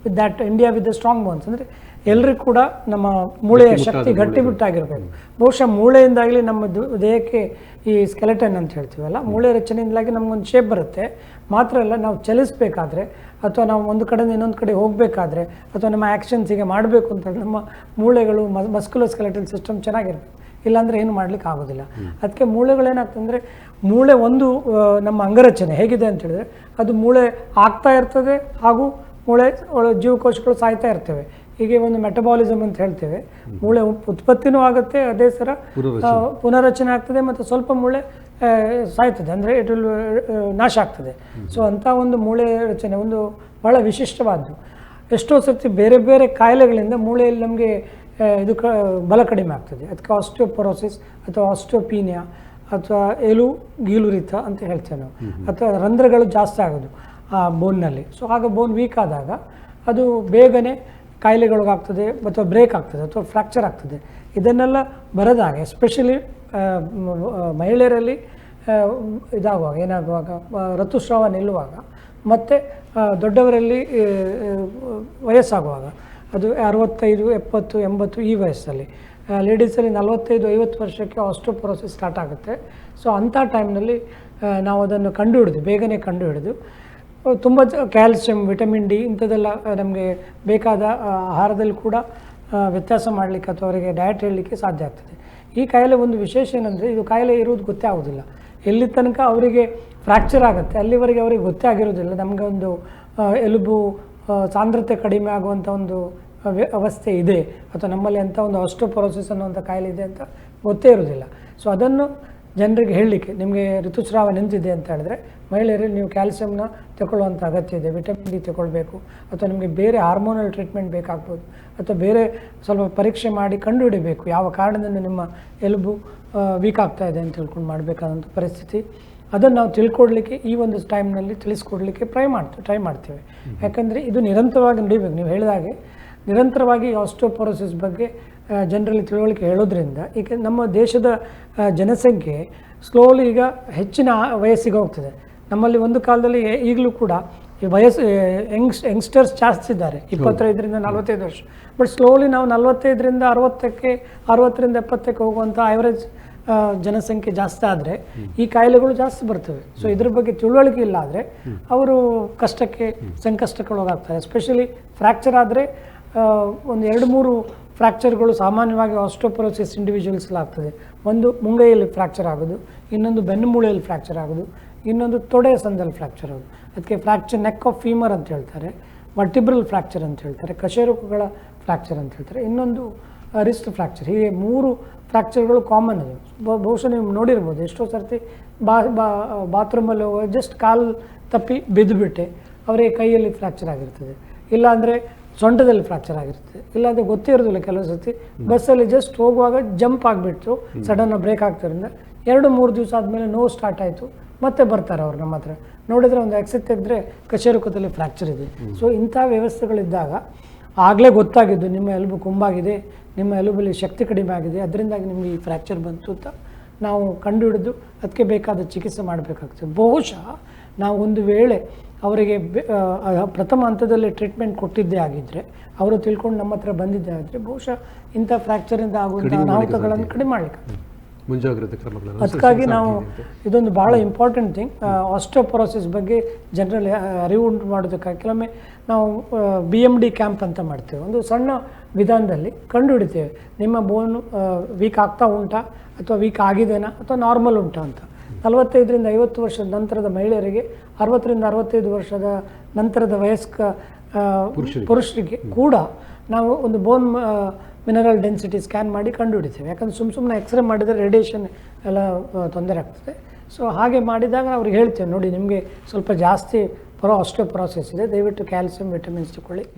With that India with the strong bones. ಅಂದರೆ ಎಲ್ಲರಿಗೂ ಕೂಡ ನಮ್ಮ ಮೂಳೆಯ ಶಕ್ತಿ ಗಟ್ಟಿಬಿಟ್ಟಾಗಿರಬೇಕು. ಬಹುಶಃ ಮೂಳೆಯಿಂದಾಗಲಿ ನಮ್ಮ ದೇಹಕ್ಕೆ ಈ ಸ್ಕೆಲೆಟನ್ ಅಂತ ಹೇಳ್ತೀವಲ್ಲ, ಮೂಳೆ ರಚನೆಯಿಂದಾಗಿ ನಮಗೊಂದು ಶೇಪ್ ಬರುತ್ತೆ. ಮಾತ್ರ ಅಲ್ಲ, ನಾವು ಚಲಿಸಬೇಕಾದ್ರೆ ಅಥವಾ ನಾವು ಒಂದು ಕಡೆಯಿಂದ ಇನ್ನೊಂದು ಕಡೆ ಹೋಗಬೇಕಾದ್ರೆ ಅಥವಾ ನಮ್ಮ ಆ್ಯಕ್ಷನ್ಸಿಗೆ ಮಾಡಬೇಕು ಅಂತ ನಮ್ಮ ಮೂಳೆಗಳು ಮಸ್ಕ್ಯುಲೋ ಸ್ಕೆಲೆಟಲ್ ಸಿಸ್ಟಮ್ ಚೆನ್ನಾಗಿರ್ಬೇಕು. ಇಲ್ಲಾಂದರೆ ಏನು ಮಾಡ್ಲಿಕ್ಕೆ ಆಗೋದಿಲ್ಲ. ಅದಕ್ಕೆ ಮೂಳೆಗಳೇನಾಗ್ತಂದರೆ, ಮೂಳೆ ಒಂದು ನಮ್ಮ ಅಂಗರಚನೆ ಹೇಗಿದೆ ಅಂತ ಹೇಳಿದ್ರೆ, ಅದು ಮೂಳೆ ಆಗ್ತಾ ಇರ್ತದೆ ಹಾಗೂ ಮೂಳೆ ಜೀವಕೋಶಗಳು ಸಾಯ್ತಾ ಇರ್ತವೆ. ಹೀಗೆ ಒಂದು ಮೆಟಬಾಲಿಸಮ್ ಅಂತ ಹೇಳ್ತೇವೆ. ಮೂಳೆ ಉತ್ಪತ್ತಿನೂ ಆಗುತ್ತೆ, ಅದೇ ಥರ ಪುನರಚನೆ ಆಗ್ತದೆ, ಮತ್ತು ಸ್ವಲ್ಪ ಮೂಳೆ ಸಾಯ್ತದೆ, ಅಂದರೆ ಇಟ್ ವಿಲ್ ನಾಶ ಆಗ್ತದೆ. ಸೊ ಅಂಥ ಒಂದು ಮೂಳೆ ರಚನೆ ಒಂದು ಭಾಳ ವಿಶಿಷ್ಟವಾದ್ದು. ಎಷ್ಟೋ ಸರ್ತಿ ಬೇರೆ ಬೇರೆ ಕಾಯಿಲೆಗಳಿಂದ ಮೂಳೆಯಲ್ಲಿ ನಮಗೆ ಇದು ಬಲ ಕಡಿಮೆ ಆಗ್ತದೆ. ಅದಕ್ಕೆ ಆಸ್ಟಿಯೋಪೊರೋಸಿಸ್ ಅಥವಾ ಆಸ್ಟಿಯೋಪೀನಿಯಾ ಅಥವಾ ಗೀಲುರಿತ ಅಂತ ಹೇಳ್ತೇವೆ ನಾವು, ಅಥವಾ ರಂಧ್ರಗಳು ಜಾಸ್ತಿ ಆಗೋದು ಆ ಬೋನ್ನಲ್ಲಿ. ಸೊ ಆಗ ಬೋನ್ ವೀಕ್ ಆದಾಗ ಅದು ಬೇಗನೆ ಕಾಯಿಲೆಗಳಿಗಾಗ್ತದೆ, ಅಥವಾ ಬ್ರೇಕ್ ಆಗ್ತದೆ, ಅಥವಾ ಫ್ರ್ಯಾಕ್ಚರ್ ಆಗ್ತದೆ. ಇದನ್ನೆಲ್ಲ ಬರದಾಗ ಎಸ್ಪೆಷಲಿ ಮಹಿಳೆಯರಲ್ಲಿ ಇದಾಗುವಾಗ, ಏನಾಗುವಾಗ, ಋತುಸ್ರಾವ ನಿಲ್ಲುವಾಗ, ಮತ್ತು ದೊಡ್ಡವರಲ್ಲಿ ವಯಸ್ಸಾಗುವಾಗ, ಅದು 65, 70, 80 ಈ ವಯಸ್ಸಲ್ಲಿ. ಲೇಡೀಸಲ್ಲಿ 45, 50 ವರ್ಷಕ್ಕೆ ಆಸ್ಟಿಯೋಪೊರೋಸಿಸ್ ಸ್ಟಾರ್ಟ್ ಆಗುತ್ತೆ. ಸೊ ಅಂಥ ಟೈಮ್ನಲ್ಲಿ ನಾವು ಅದನ್ನು ಬೇಗನೆ ಕಂಡುಹಿಡಿದು ತುಂಬ ಕ್ಯಾಲ್ಸಿಯಂ, ವಿಟಮಿನ್ ಡಿ ಇಂಥದ್ದೆಲ್ಲ ನಮಗೆ ಬೇಕಾದ ಆಹಾರದಲ್ಲಿ ಕೂಡ ವ್ಯತ್ಯಾಸ ಮಾಡಲಿಕ್ಕೆ ಅಥವಾ ಅವರಿಗೆ ಡಯಟ್ ಹೇಳಲಿಕ್ಕೆ ಸಾಧ್ಯ ಆಗ್ತದೆ. ಈ ಕಾಯಿಲೆ ಒಂದು ವಿಶೇಷ ಏನಂದರೆ, ಇದು ಕಾಯಿಲೆ ಇರುವುದು ಗೊತ್ತೇ ಆಗೋದಿಲ್ಲ. ಎಲ್ಲಿ ತನಕ ಅವರಿಗೆ ಫ್ರ್ಯಾಕ್ಚರ್ ಆಗುತ್ತೆ ಅಲ್ಲಿವರೆಗೆ ಅವರಿಗೆ ಗೊತ್ತೇ ಆಗಿರೋದಿಲ್ಲ. ನಮಗೆ ಒಂದು ಎಲುಬು ಸಾಂದ್ರತೆ ಕಡಿಮೆ ಆಗುವಂಥ ಒಂದು ಅವಸ್ಥೆ ಇದೆ, ಅಥವಾ ನಮ್ಮಲ್ಲಿ ಅಂಥ ಒಂದು ಆಸ್ಟಿಯೋಪೊರೋಸಿಸ್ ಅನ್ನುವಂಥ ಕಾಯಿಲೆ ಇದೆ ಅಂತ ಗೊತ್ತೇ ಇರೋದಿಲ್ಲ. ಸೊ ಅದನ್ನು ಜನರಿಗೆ ಹೇಳಲಿಕ್ಕೆ, ನಿಮಗೆ ಋತುಸ್ರಾವ ನಿಂತಿದೆ ಅಂತ ಹೇಳಿದ್ರೆ ಮಹಿಳೆಯರಲ್ಲಿ ನೀವು ಕ್ಯಾಲ್ಸಿಯಂನ ತಗೊಳ್ಳುವಂಥ ಅಗತ್ಯ ಇದೆ, ವಿಟಮಿನ್ ಡಿ ತಗೊಳ್ಬೇಕು, ಅಥವಾ ನಿಮಗೆ ಬೇರೆ ಹಾರ್ಮೋನಲ್ ಟ್ರೀಟ್ಮೆಂಟ್ ಬೇಕಾಗ್ಬೋದು, ಅಥವಾ ಬೇರೆ ಸ್ವಲ್ಪ ಪರೀಕ್ಷೆ ಮಾಡಿ ಕಂಡುಹಿಡಬೇಕು ಯಾವ ಕಾರಣದಿಂದ ನಿಮ್ಮ ಎಲುಬು ವೀಕ್ ಆಗ್ತಾ ಇದೆ ಅಂತ ತಿಳ್ಕೊಂಡು ಮಾಡಬೇಕಾದಂಥ ಪರಿಸ್ಥಿತಿ. ಅದನ್ನು ನಾವು ತಿಳ್ಕೊಡ್ಲಿಕ್ಕೆ ಈ ಒಂದು ಟೈಮ್ನಲ್ಲಿ ತಿಳಿಸ್ಕೊಡ್ಲಿಕ್ಕೆ ಟ್ರೈ ಮಾಡ್ತೇವೆ. ಯಾಕಂದರೆ ಇದು ನಿರಂತರವಾಗಿ ನಡೀಬೇಕು. ನೀವು ಹೇಳಿದಾಗೆ ನಿರಂತರವಾಗಿ ಆಸ್ಟಿಯೋಪೊರೋಸಿಸ್ ಬಗ್ಗೆ ಜನರಲ್ಲಿ ತಿಳುವಳಿಕೆ ಹೇಳೋದ್ರಿಂದ, ಈಗ ನಮ್ಮ ದೇಶದ ಜನಸಂಖ್ಯೆ ಸ್ಲೋಲಿ ಈಗ ಹೆಚ್ಚಿನ ವಯಸ್ಸಿಗೆ ಹೋಗ್ತದೆ. ನಮ್ಮಲ್ಲಿ ಒಂದು ಕಾಲದಲ್ಲಿ ಈಗಲೂ ಕೂಡ ಈ ಯಂಗ್ಸ್ಟರ್ಸ್ ಜಾಸ್ತಿ ಇದ್ದಾರೆ, 25ರಿಂದ 45 ವರ್ಷ. ಬಟ್ ಸ್ಲೋಲಿ ನಾವು 45ರಿಂದ 60ಕ್ಕೆ, 60ರಿಂದ 70ಕ್ಕೆ ಹೋಗುವಂಥ ಆ್ಯಾವ್ರೇಜ್ ಜನಸಂಖ್ಯೆ ಜಾಸ್ತಿ ಆದರೆ ಈ ಕಾಯಿಲೆಗಳು ಜಾಸ್ತಿ ಬರ್ತವೆ. ಸೊ ಇದ್ರ ಬಗ್ಗೆ ತಿಳುವಳಿಕೆ ಇಲ್ಲ ಆದರೆ ಅವರು ಸಂಕಷ್ಟಕ್ಕೊಳಗಾಗ್ತಾರೆ. ಎಸ್ಪೆಷಲಿ ಫ್ರ್ಯಾಕ್ಚರ್ ಆದರೆ ಒಂದು 2-3 ಫ್ರ್ಯಾಕ್ಚರ್ಗಳು ಸಾಮಾನ್ಯವಾಗಿ ಆಸ್ಟಿಯೋಪೊರೋಸಿಸ್ ಇಂಡಿವಿಜುವಲ್ಸ್ಲಿ ಆಗ್ತದೆ. ಒಂದು ಮುಂಗೈಯಲ್ಲಿ ಫ್ರ್ಯಾಕ್ಚರ್ ಆಗೋದು, ಇನ್ನೊಂದು ಬೆನ್ನು ಮೂಳೆಯಲ್ಲಿ ಫ್ರ್ಯಾಕ್ಚರ್ ಆಗೋದು, ಇನ್ನೊಂದು ತೊಡೆಯ ಸಂದಲ್ಲಿ ಫ್ರ್ಯಾಕ್ಚರ್ ಆಗೋದು. ಅದಕ್ಕೆ ಫ್ರ್ಯಾಕ್ಚರ್ ನೆಕ್ ಆಫ್ ಫೀಮರ್ ಅಂತ ಹೇಳ್ತಾರೆ, ವರ್ಟಿಬ್ರಲ್ ಫ್ರ್ಯಾಕ್ಚರ್ ಅಂತ ಹೇಳ್ತಾರೆ, ಕಶೇರುಕಗಳ ಫ್ರ್ಯಾಕ್ಚರ್ ಅಂತ ಹೇಳ್ತಾರೆ, ಇನ್ನೊಂದು ರಿಸ್ಟ್ ಫ್ರ್ಯಾಕ್ಚರ್. ಹೀಗೆ 3 ಫ್ರ್ಯಾಕ್ಚರ್ಗಳು ಕಾಮನ್ ಅದು. ಬಹುಶಃ ನೀವು ನೋಡಿರ್ಬೋದು, ಎಷ್ಟೋ ಸರ್ತಿ ಬಾತ್ರೂಮಲ್ಲಿ ಜಸ್ಟ್ ಕಾಲು ತಪ್ಪಿ ಬಿದ್ದುಬಿಟ್ಟೆ ಅವರಿಗೆ ಕೈಯಲ್ಲಿ ಫ್ರ್ಯಾಕ್ಚರ್ ಆಗಿರ್ತದೆ, ಇಲ್ಲಾಂದರೆ ಸೊಂಟದಲ್ಲಿ ಫ್ರ್ಯಾಕ್ಚರ್ ಆಗಿರ್ತದೆ, ಇಲ್ಲಾಂದರೆ ಗೊತ್ತೇ ಇರೋದಿಲ್ಲ. ಕೆಲವು ಸರ್ತಿ ಬಸ್ಸಲ್ಲಿ ಜಸ್ಟ್ ಹೋಗುವಾಗ ಜಂಪ್ ಆಗಿಬಿಟ್ಟು ಸಡನ್ನ ಬ್ರೇಕ್ ಆಗ್ತಾರಿಂದ 2-3 ದಿವಸ ಆದಮೇಲೆ ನೋವು ಸ್ಟಾರ್ಟ್ ಆಯಿತು, ಮತ್ತೆ ಬರ್ತಾರೆ ಅವ್ರು ನಮ್ಮ ಹತ್ರ. ನೋಡಿದರೆ ಒಂದು ಎಕ್ಸೆ ತೆಗೆದ್ರೆ ಕಶೇರುಕದಲ್ಲಿ ಫ್ರ್ಯಾಕ್ಚರ್ ಇದೆ. ಸೊ ಇಂಥ ವ್ಯವಸ್ಥೆಗಳಿದ್ದಾಗ ಆಗಲೇ ಗೊತ್ತಾಗಿದ್ದು ನಿಮ್ಮ ಎಲುಬು ಕುಂಬಾಗಿದೆ, ನಿಮ್ಮ ಎಲುಬಲ್ಲಿ ಶಕ್ತಿ ಕಡಿಮೆ ಆಗಿದೆ, ಅದರಿಂದಾಗಿ ನಿಮಗೆ ಈ ಫ್ರ್ಯಾಕ್ಚರ್ ಬಂತು ಅಂತ ನಾವು ಕಂಡುಹಿಡಿದು ಅದಕ್ಕೆ ಬೇಕಾದ ಚಿಕಿತ್ಸೆ ಮಾಡಬೇಕಾಗ್ತದೆ. ಬಹುಶಃ ನಾವು ಒಂದು ವೇಳೆ ಅವರಿಗೆ ಪ್ರಥಮ ಹಂತದಲ್ಲಿ ಟ್ರೀಟ್ಮೆಂಟ್ ಕೊಟ್ಟಿದ್ದೇ ಆಗಿದ್ದರೆ, ಅವರು ತಿಳ್ಕೊಂಡು ನಮ್ಮ ಹತ್ರ ಬಂದಿದ್ದೇ ಆಗಿದ್ದರೆ, ಬಹುಶಃ ಇಂಥ ಫ್ರ್ಯಾಕ್ಚರಿಂದ ಆಗುವಂಥ ಅನಾಹುತಗಳನ್ನು ಕಡಿಮೆ ಮಾಡಲಿಕ್ಕೆ ಮುಂಜಾಗ್ರತೆ ಕ್ರಮಗಳನ್ನು. ಅದಕ್ಕಾಗಿ ನಾವು ಇದೊಂದು ಭಾಳ ಇಂಪಾರ್ಟೆಂಟ್ ಥಿಂಗ್, ಆಸ್ಟಿಯೋಪೊರೋಸಿಸ್ ಬಗ್ಗೆ ಜನರಲ್ಲಿ ಅರಿವು ಉಂಟು ಮಾಡೋದಕ್ಕಾಗಿ ಕೆಲವೊಮ್ಮೆ ನಾವು BMD ಕ್ಯಾಂಪ್ ಅಂತ ಮಾಡ್ತೇವೆ. ಒಂದು ಸಣ್ಣ ವಿಧಾನದಲ್ಲಿ ಕಂಡುಹಿಡಿತೇವೆ ನಿಮ್ಮ ಬೋನು ವೀಕ್ ಆಗ್ತಾ ಉಂಟಾ, ಅಥವಾ ವೀಕ್ ಆಗಿದೆನಾ, ಅಥವಾ ನಾರ್ಮಲ್ ಉಂಟಾ ಅಂತ. 45ರಿಂದ 50 ವರ್ಷದ ನಂತರದ ಮಹಿಳೆಯರಿಗೆ, 60ರಿಂದ 65 ವರ್ಷದ ನಂತರದ ವಯಸ್ಕ ಪುರುಷರಿಗೆ ಕೂಡ ನಾವು ಒಂದು ಬೋನ್ ಮಿನರಲ್ ಡೆನ್ಸಿಟಿ ಸ್ಕ್ಯಾನ್ ಮಾಡಿ ಕಂಡುಹಿಡಿತೇವೆ. ಯಾಕಂದರೆ ಸುಮ್ಮನೆ ಎಕ್ಸ್ರೇ ಮಾಡಿದರೆ ರೇಡಿಯೇಷನ್ ಎಲ್ಲ ತೊಂದರೆ ಆಗ್ತದೆ. ಸೊ ಹಾಗೆ ಮಾಡಿದಾಗ ಅವ್ರಿಗೆ ಹೇಳ್ತೇವೆ, ನೋಡಿ ನಿಮಗೆ ಸ್ವಲ್ಪ ಜಾಸ್ತಿ ಆಸ್ಟಿಯೋಪೊರೋಸಿಸ್ ಇದೆ, ದಯವಿಟ್ಟು ಕ್ಯಾಲ್ಸಿಯಂ ವಿಟಮಿನ್ಸ್ ತಗೊಳ್ಳಿ.